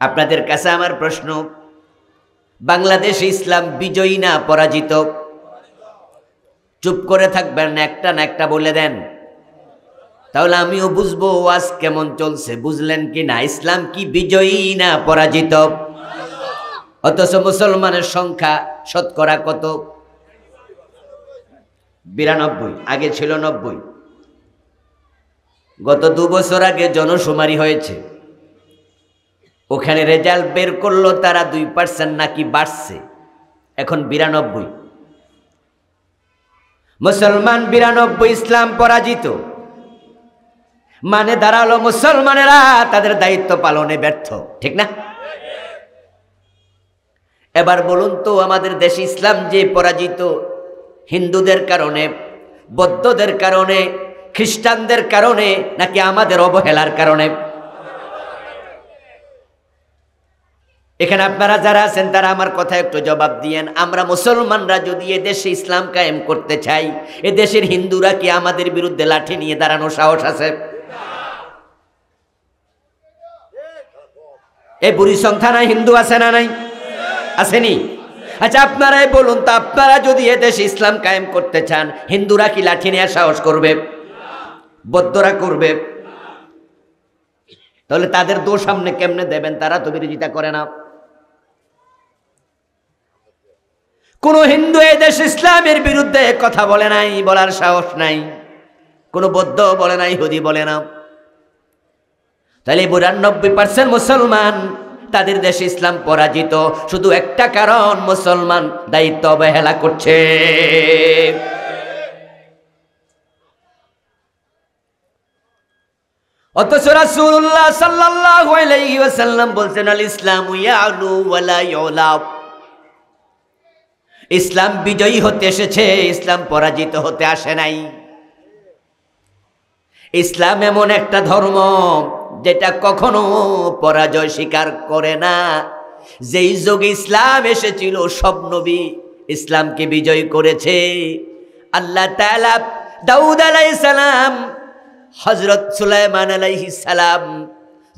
আপনাদের কাছে আমার প্রশ্ন, বাংলাদেশে ইসলাম বিজয়ী না পরাজিত? চুপ করে থাকবেন না, একটা না একটা বলে দেন, তাহলে আমিও বুঝবো ওয়াজ কেমন চলছে। বুঝলেন কি না? ইসলাম কি বিজয়ী না পরাজিত? অথচ মুসলমানের সংখ্যা শতকরা কত? 92, আগে ছিল 90। গত 2 বছর আগে জনশুমারি হয়েছে, ওখানে রেজাল্ট বের করলো তারা 2% নাকি বাড়ছে, এখন 92। মুসলমান 92, ইসলাম পরাজিত। মানে দাঁড়ালো মুসলমানেরা তাদের দায়িত্ব পালনে ব্যর্থ, ঠিক না? এবার বলুন তো, আমাদের দেশে ইসলাম যে পরাজিত, হিন্দুদের কারণে, বৌদ্ধদের কারণে, খ্রিস্টানদের কারণে, নাকি আমাদের অবহেলার কারণে? এখানে আপনারা যারা আছেন তারা আমার কথা একটু জবাব দিয়েন। আমরা মুসলমানরা যদি এ দেশে ইসলাম কায়েম করতে চাই, এ দেশের হিন্দুরা কি আমাদের বিরুদ্ধে লাঠি নিয়ে দাঁড়ানোর সাহস আছে? এই বুড়িচং থানায় হিন্দু আছে না নাই? আসেনি? আচ্ছা আপনারাই বলুন তো, আপনারা যদি এ দেশে ইসলাম কায়েম করতে চান, হিন্দুরা কি লাঠি নিয়ে সাহস করবে? বৌদ্ধরা করবে? তাহলে তাদের দোষ সামনে কেমনে দেবেন? তারা তো বিরোধিতা করে না। কোন হিন্দু এই দেশ ইসলামের বিরুদ্ধে কথা বলে নাই, বলার সাহস নাই। কোন বৌদ্ধ বলে নাই, ইহুদি বলে না। তাহলে 92% মুসলমান, তাদের দেশে ইসলাম পরাজিত। শুধু একটা কারণ, মুসলমান দায়িত্ব অবহেলা করছে। অথচ রাসূলুল্লাহ সাল্লাল্লাহু আলাইহি ওয়াসাল্লাম বলছেন, আল ইসলামু ইয়ালু ওয়া লা ইউলা। ইসলাম বিজয়ী হতে এসেছে, ইসলাম পরাজিত হতে আসে নাই। ইসলাম এমন একটা ধর্ম যেটা কখনো পরাজয় স্বীকার করে না। যেই যুগে ইসলাম এসেছিল, সব নবী ইসলামকে বিজয় করেছে। আল্লাহ তাআলা দাউদ আলাইহিস সালাম, হযরত সুলাইমান আলাইহিস সালাম,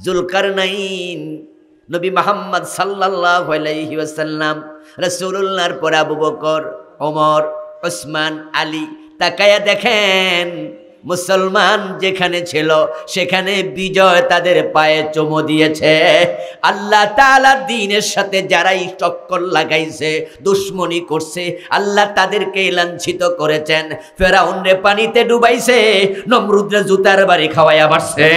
জুলকারনাইন, নবী মুহাম্মদ সাল্লাল্লাহু আলাইহি ওয়াসাল্লাম, রাসূলুল্লাহর পর আবু বকর, ওমর, ওসমান, আলী। তাকায়া দেখেন, মুসলমান যেখানে ছিল সেখানে বিজয় তাদের পায়ে চুমো দিয়েছে। আল্লাহ তাআলা দ্বীনের সাথে যারাই টক্কর লাগাইছে, দুশ্মনী করছে, আল্লাহ তাদেরকে লাঞ্ছিত করেছেন। ফেরাউনরে পানিতে ডুবাইছে, নমরুদরে জুতার বাড়ি খাওয়াইয়া মারছে।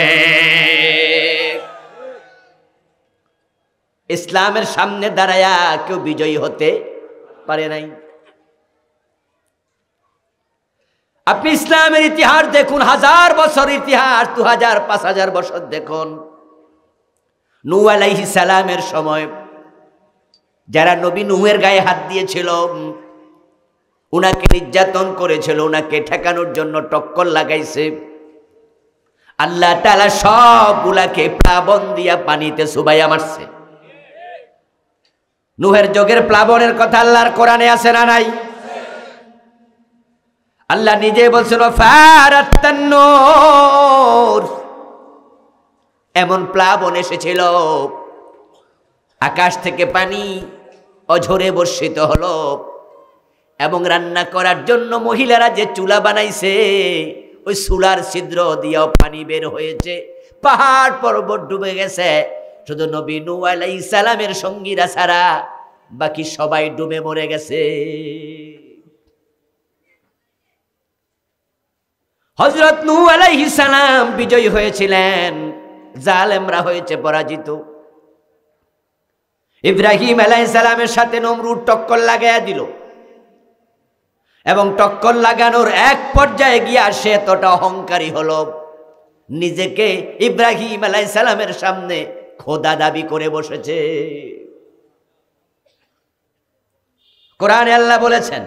ইসলামের সামনে দাঁড়ায়া কেউ বিজয়ী হতে পারে নাই। আপনি ইসলামের ইতিহাস দেখুন, 1000 বছর ইতিহাস, 2000, 5000 বছর দেখুন। নূহ আলাইহিস সালামের সময় যারা নবী নূহের গায়ে হাত দিয়েছিল, উনাকে নির্যাতন করেছিল, উনাকে ঠেকানোর জন্য টক্কর লাগাইছে, আল্লাহ তাআলা সবগুলাকে প্লাবন দিয়া পানিতে চুবাইয়া মারছে। নূহের যুগের প্লাবনের কথা আল্লাহর কোরআনে আছে না নাই? আল্লাহ নিজে বলছিল, ফারাত্তান্নুর, এমন প্লাবন এসেছিল, আকাশ থেকে পানি অঝরে বর্ষিত হলো, এবং রান্না করার জন্য মহিলারা যে চুলা বানাইছে, ওই চুলার ছিদ্র দিয়েও পানি বের হয়েছে। পাহাড় পর্বত ডুবে গেছে, শুধু নবী নূহ আলাইহিস সালামের সঙ্গীরা ছাড়া বাকি সবাই ডুবে মরে গেছে। হযরত নূহ আলাইহিস সালাম বিজয়ী হয়েছিলেন, জালেমরা হয়েছে পরাজিত। ইব্রাহিম আলাইহিস সালামের সাথে নমরুদ টক্কর লাগাইয়া দিল, এবং টক্কর লাগানোর এক পর্যায়ে গিয়া সে এতটা অহংকারী হলো, নিজেকে ইব্রাহিম আলাইহিস সালামের সামনে খোদা দাবি করে বসেছে। কোরআনে আল্লাহ বলেছেন,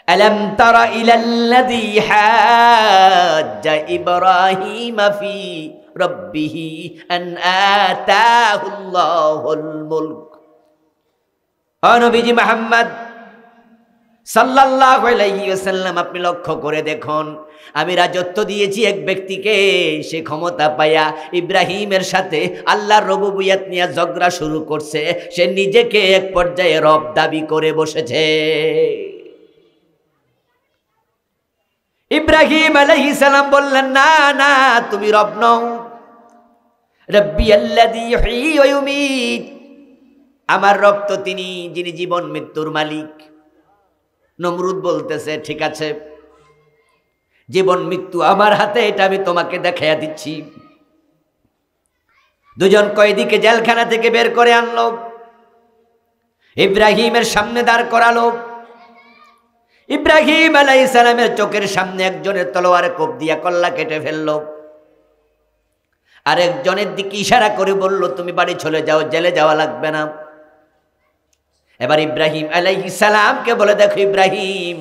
আলাম তারা ইলাল্লাযী হাজ্জা ইব্রাহিম ফি রাব্বিহি আন আতাহুল্লাহুল মুলক। ও নবীজি মুহাম্মদ সাল্লাল্লাহু আলাইহি ওয়াসাল্লাম, আপনি লক্ষ্য করে দেখুন, আমি রাজত্ব দিয়েছি এক ব্যক্তিকে, সে ক্ষমতা পাইয়া ইব্রাহিমের সাথে আল্লাহর রুবুবিয়ত নিয়ে ঝগড়া শুরু করছে, সে নিজেকে এক পর্যায়ে রব দাবি করে বসেছে। ইব্রাহিম আলাইহিস সালাম বললেন, না না, তুমি রব নও। রাব্বিয়াল্লাযী ইহয়ী ওয়া ইউমীত, আমার রব তো তিনি যিনি জীবন মৃত্যুর মালিক। নমরুদ বলতেছে, ঠিক আছে, জীবন মৃত্যু আমার হাতে, এটা আমি তোমাকে দেখাইয়া দিচ্ছি। দুজন কয়েদিকে জেলখানা থেকে বের করে আনলো, ইব্রাহিমের সামনে দাঁড় করালো। ইব্রাহিম আলাইহিস সালামের চোখের সামনে একজনের তলোয়ারে কোপ দিয়া কল্লা কেটে ফেললো, আরেকজনের দিকে ইশারা করে বলল, তুমি বাড়ি চলে যাও, জেলে যাওয়া লাগবে না। এবার ইব্রাহিম আলাইহিস সালামকে বলে, দেখো ইব্রাহিম,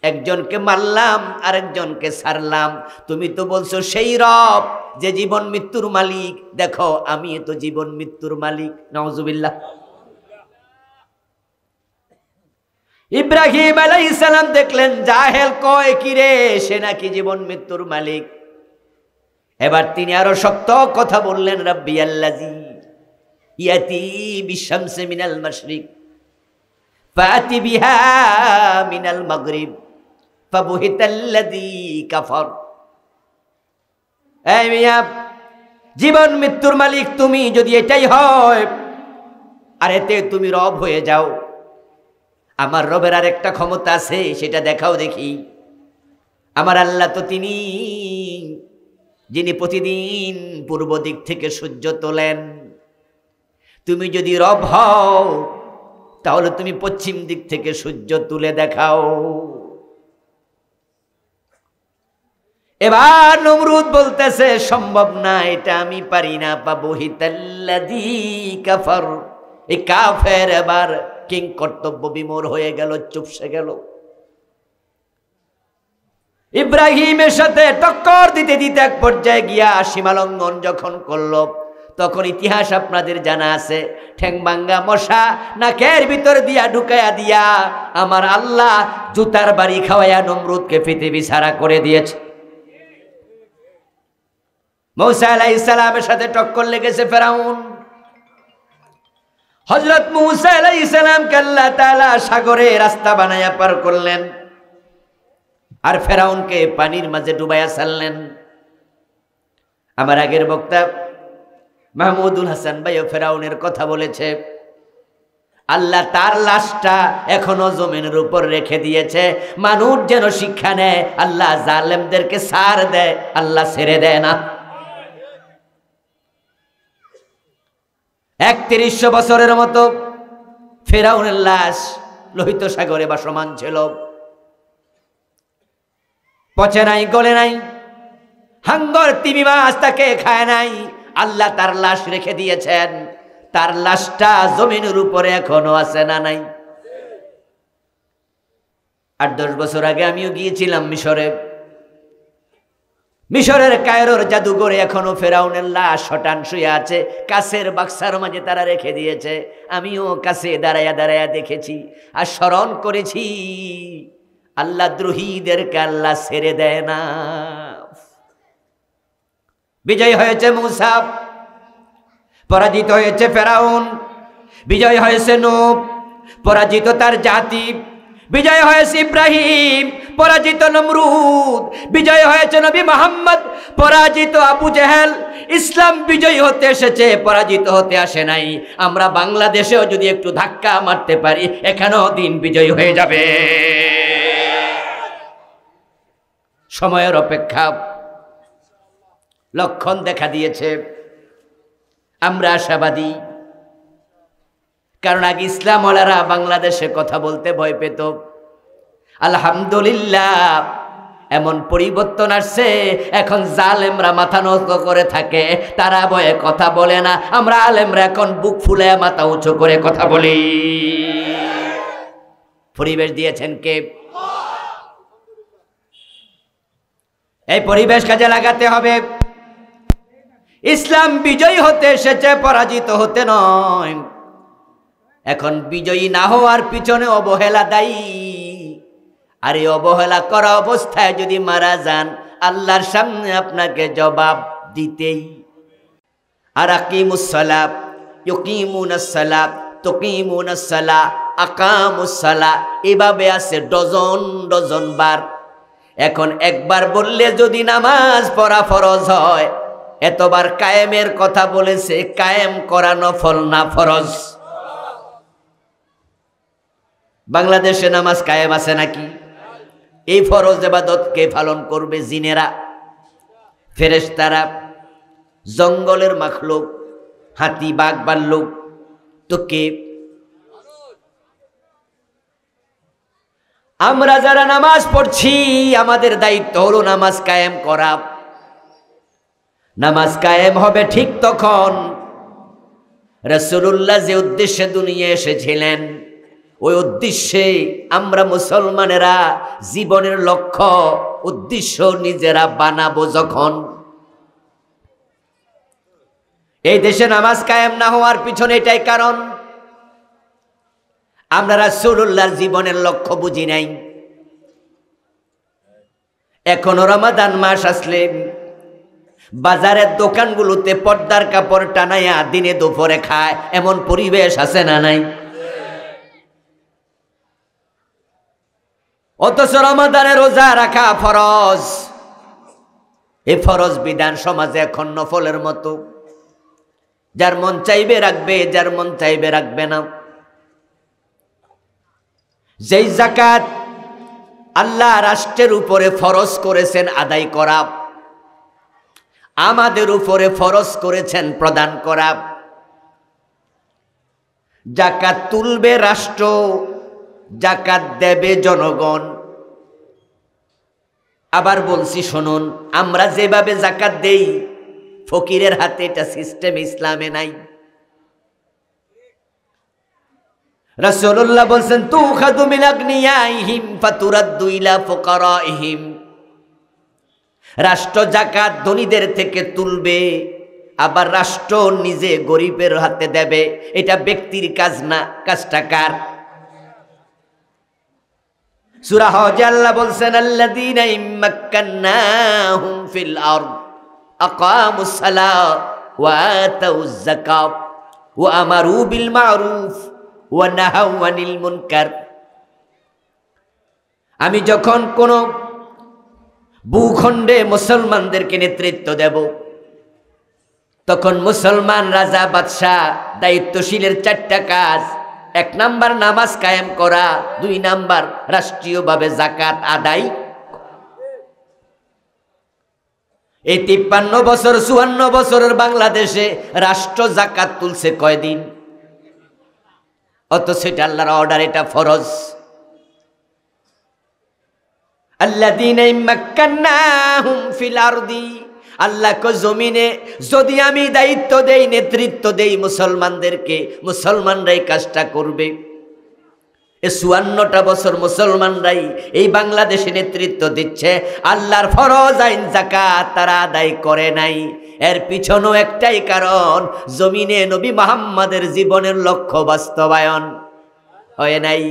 একজনকে মারলাম, আরেকজনকে ছাড়লাম, তুমি তো বলছো সেই রব যে জীবন মৃত্যুর মালিক, দেখো আমি তো জীবন মৃত্যুর মালিক। নাউজুবিল্লাহ। ইব্রাহিম আলাইহিস সালাম দেখলেন জাহেল কয় কি রে, সে নাকি জীবন মৃত্যুর মালিক। এবার তিনি আরো শক্ত কথা বললেন, রাব্বিয়াল্লাযী ইয়াতি বিশামসি মিনাল মাশরিক ফাতি বিহা মিনাল মাগরিব ফাবুহিতাল্লাযী কাফার। এই মিয়া, জীবন মৃত্যুর মালিক তুমি যদি এটাই হয়, আর এতে তুমি রব হয়ে যাও, আমার রবের আর একটা ক্ষমতা আছে, সেটা দেখাও দেখি। আমার আল্লাহ তো তিনি যিনি প্রতিদিন পূর্ব দিক থেকে সূর্য তোলেন। তুমি যদি রব হও, তাহলে তুমি পশ্চিম দিক থেকে সূর্য তুলে দেখাও। এবার নমরুদ বলতেছে, সম্ভব না, এটা আমি পারি না। ফাবুহিতাল্লাযী কাফার, এই কাফের এবার কিং কর্তব্য বিমূঢ় হয়ে গেল, চুপসে গেল। ইব্রাহিমের সাথে টক্কর দিতে দিতে এক পর্যায়ে গিয়া সীমালঙ্ঘন যখন করলো, তখন ইতিহাস আপনাদের জানা আছে, ঠ্যাং ভাঙ্গা মশা নাকের ভিতর দিয়া ঢুকাইয়া দিয়া আমার আল্লাহ জুতার বাড়ি খাওয়াইয়া নমরুদকে পৃথিবী ছাড়া করে দিয়েছে। মূসা আলাইহিস সালামের সাথে টক্কর লেগেছে ফেরাউন। হযরত মূসা আলাইহিস সালামকে আল্লাহ তাআলা সাগরে রাস্তা বানাইয়া পার করলেন, আর ফেরাউনকে পানির মাঝে ডুবাইয়া ছাড়লেন। আমার আগের বক্তা মাহমুদুল হাসান ভাইও ফেরাউনের কথা বলেছে, আল্লাহ তার লাশটা এখনো জমিনের উপর রেখে দিয়েছে, মানুষ যেন শিক্ষা নেয়। আল্লাহ জালেমদেরকে ছাড় দেয়, আল্লাহ ছেড়ে দেয় না। ৩১০০ বছরের মতো ফেরাউনের লাশ লোহিত সাগরে ভাসমান ছিল, পচে নাই, গলে নাই, হাঙ্গর তিমি মাছ তাকে খায় নাই। আল্লাহ তার লাশ রেখে দিয়েছেন, তার লাশটা জমিনের উপরে এখনো আছে না নাই? ৮-১০ বছর আগে আমিও গিয়েছিলাম মিশরে। মিশরের কায়রোর জাদুঘরে এখনো ফেরাউনের লাশ শটান শুয়ে আছে, কাছের বাক্সার মাঝে তারা রেখে দিয়েছে। আমিও কাছে দাঁড়ায়া দাঁড়ায়া দেখেছি আর স্মরণ করেছি, আল্লাহ দ্রোহীদেরকে আল্লাহ ছেড়ে দেয় না। বিজয় হয়েছে মূসা, পরাজিত হয়েছে ফেরাউন। বিজয় হয়েছে নূহ, পরাজিত তার জাতি। বিজয় হয়েছে ইব্রাহিম, পরাজিত নমরুদ। বিজয় হয়েছে নবী মুহাম্মদ, পরাজিত আবু জেহেল। ইসলাম বিজয়ী হতে এসেছে, পরাজিত হতে আসে নাই। আমরা বাংলাদেশেও যদি একটু ধাক্কা মারতে পারি, এখানেও দিন বিজয়ী হয়ে যাবে। সময়ের অপেক্ষা, লক্ষণ দেখা দিয়েছে। আমরা আশাবাদী, কারণ আগে ইসলামওয়ালারা বাংলাদেশে কথা বলতে ভয় পেত। আলহামদুলিল্লাহ, এমন পরিবর্তন আসছে, এখন জালেমরা মাথা নত করে থাকে, তারা ভয়ে কথা বলে না। আমরা আলেমরা এখন বুক ফুলে মাথা উঁচু করে কথা বলি। পরিবেশ দিয়েছেন কে? এই পরিবেশ কাজে লাগাতে হবে। ইসলাম বিজয়ী হতে এসেছে, পরাজিত হতে নয়। এখন বিজয়ী না হওয়ার পিছনে অবহেলা দায়ী। আর এই অবহেলা করা অবস্থায় যদি মারা যান, আল্লাহর সামনে আপনাকে জবাব দিতেই। আর আকিমুস সালাত, ইউকিমুনাস সালাত, তুকিমুনাস সালাত, আকামুস সালাত, এভাবে আছে ডজন ডজন বার। এখন একবার বললে যদি নামাজ পড়া ফরজ হয়, এতবার কায়েমের কথা বলেছে, কায়েম করা নফল না ফরজ? বাংলাদেশে নামাজ কায়েম আছে নাকি? এই ফরজ ইবাদতকে পালন করবে জিনেরা, ফেরেশতারা, জঙ্গলের মাখলুক, হাতি, বাঘ, ভাল্লুক, তো কে? আমরা যারা নামাজ পড়ছি, আমাদের দায়িত্ব হলো নামাজ কায়েম করা। নামাজ কায়েম হবে ঠিক তখন রাসূলুল্লাহ যে উদ্দেশ্যে দুনিয়া এসেছিলেন, ওই উদ্দেশ্যে আমরা মুসলমানেরা জীবনের লক্ষ্য উদ্দেশ্য নিজেরা বানাবো যখন। এই দেশে নামাজ কায়েম না হওয়ার পিছনে এটাই কারণ, আমরা রাসূলুল্লাহর জীবনের লক্ষ্য বুঝি নাই। এখনো রমাদান মাস আসলে বাজারের দোকানগুলোতে পর্দার কাপড় টানাইয়া দিনে দুপুরে খায়, এমন পরিবেশ আছে না নাই? অথচ রমাদানে রোজা রাখা ফরজ। এই ফরজ বিধান সমাজে এখন নফলের মতো, যার মন চাইবে রাখবে, যার মন চাইবে রাখবে না। যেই যাকাত আল্লাহ রাষ্ট্রের উপরে ফরজ করেছেন আদায় করা, আমাদের উপরে ফরজ করেছেন প্রদান করা। যাকাত তুলবে রাষ্ট্র, যাকাত দেবে জনগণ। আবার বলছি শুনুন, আমরা যেভাবে যাকাত দেই, ফকিরের হাতে এটা সিস্টেম ইসলামে নাই। রাসূলুল্লাহ বলছেন, তুখাযু মিন আগনিয়াইহিম ফাতুরাদ্দু ইলা ফুকারাইহিম। রাষ্ট্র যাকাত ধনীদের থেকে তুলবে, আবার রাষ্ট্র নিজে গরিবের হাতে দেবে। এটা ব্যক্তির কাজ না, কাজটা কার? সূরা হজ আল্লাহ বলছেন, আল্লাযীনা ইম্মাক্কান্নাহুম ফিল আরদ আকামুস সালাত ওয়া আতাউয যাকাত ওয়া আমারু বিল মা'রুফ ওয়া নাহাউ আনিল মুনকার। আমি যখন কোন ভূখণ্ডে মুসলমানদেরকে নেতৃত্ব দেব, তখন মুসলমান রাজা বাদশাহ দায়িত্বশীলের 4টা কাজ। 1 নাম্বার নামাজ কায়েম করা, 2 নাম্বার রাষ্ট্রীয়ভাবে যাকাত আদায়। এই 53 বছর 54 বছরের বাংলাদেশে রাষ্ট্র যাকাত তুলছে কয়দিন? অথচ এটা আল্লাহর অর্ডার, এটা ফরজ। আল্লাযীনা ইম্মাক্কান্নাহুম ফিল আরদি, আল্লাহ কো জমিনে যদি আমি দায়িত্ব দেই, নেতৃত্ব দেই মুসলমানদেরকে, মুসলমানরাই কাজটা করবে। এই 54টা বছর মুসলমানরাই এই বাংলাদেশে নেতৃত্ব দিচ্ছে। আল্লাহর ফরজ আইন যাকাত তারা আদায় করে নাই। এর পিছনেও একটাই কারণ, জমিনে নবী মুহাম্মাদের জীবনের লক্ষ্য বাস্তবায়ন হয় নাই।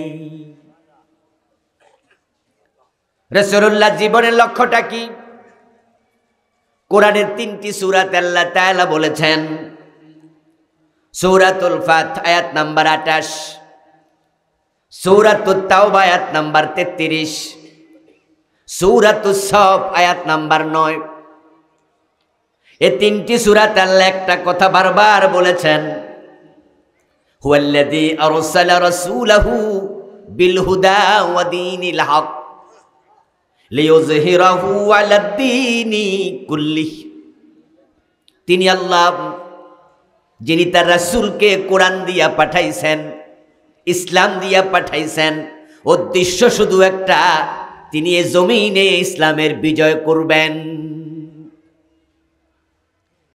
রাসূলুল্লাহ জীবনের লক্ষ্যটা কি? কোরআনের 3টি সূরাতে আল্লাহ তাআলা বলেছেন। সূরাতুল ফাত আয়াত নাম্বার 28, সূরাতুত তাওবা আয়াত নাম্বার 33, সূরাতুস সাফ আয়াত নাম্বার 9। এই 3টি সূরাতে আল্লাহ একটা কথা বারবার বলেছেন, হুয়াল্লাযী আরসালা রাসূলাহু বিল হুদা ওয়া দীনিল হক লিইয়ুযহিরাহু আলাদ দীনি কুল্লিহি। তিনি আল্লাহ যিনি তার রাসূলকে কোরআন দিয়া পাঠাইছেন, ইসলাম দিয়া পাঠাইছেন। উদ্দেশ্য শুধু একটা, তিনি এই জমিনে ইসলামের বিজয় করবেন।